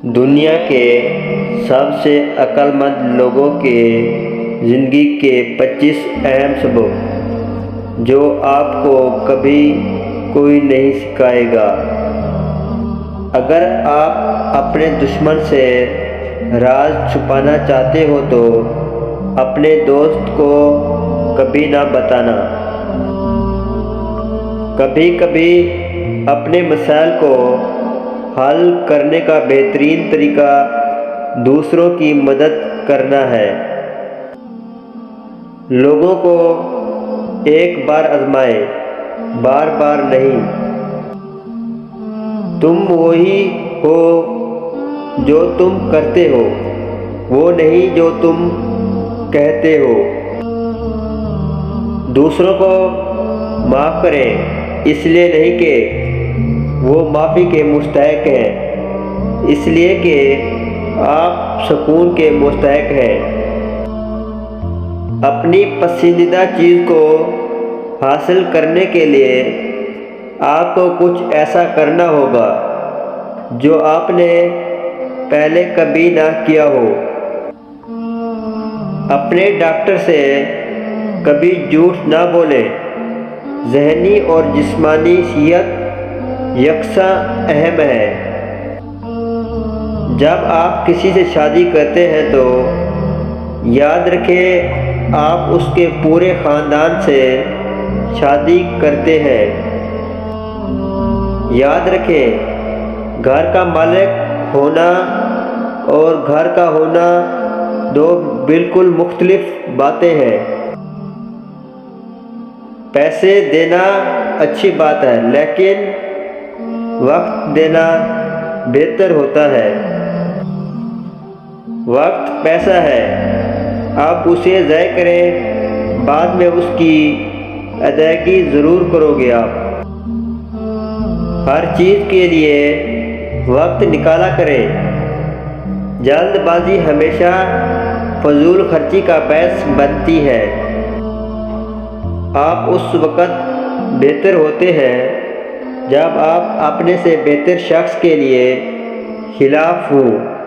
دنیا کے سب سے عقل مند لوگوں کے زندگی کے 25 اہم سبق جو آپ کو کبھی کوئی نہیں سکھائے گا۔ اگر آپ اپنے دشمن سے راز چھپانا چاہتے ہو تو اپنے دوست کو کبھی نہ بتانا۔ کبھی کبھی اپنے مسائل کو حل کرنے کا بہترین طریقہ دوسروں کی مدد کرنا ہے۔ لوگوں کو ایک بار آزمائے، بار بار نہیں۔ تم وہی ہو جو تم کرتے ہو، وہ نہیں جو تم کہتے ہو۔ دوسروں کو معاف کریں، اس لیے نہیں کہ وہ معافی کے مستحق ہیں، اس لیے کہ آپ سکون کے مستحق ہیں۔ اپنی پسندیدہ چیز کو حاصل کرنے کے لیے آپ کو کچھ ایسا کرنا ہوگا جو آپ نے پہلے کبھی نہ کیا ہو۔ اپنے ڈاکٹر سے کبھی جھوٹ نہ بولیں۔ ذہنی اور جسمانی صحت یکساں اہم ہے۔ جب آپ کسی سے شادی کرتے ہیں تو یاد رکھیں آپ اس کے پورے خاندان سے شادی کرتے ہیں۔ یاد رکھیں گھر کا مالک ہونا اور گھر کا ہونا دو بالکل مختلف باتیں ہیں۔ پیسے دینا اچھی بات ہے، لیکن وقت دینا بہتر ہوتا ہے۔ وقت پیسہ ہے، آپ اسے ضائع کریں، بعد میں اس کی ادائیگی ضرور کرو گے۔ آپ ہر چیز کے لیے وقت نکالا کریں۔ جلد بازی ہمیشہ فضول خرچی کا باعث بنتی ہے۔ آپ اس وقت بہتر ہوتے ہیں جب آپ اپنے سے بہتر شخص کے لیے خلاف ہوں۔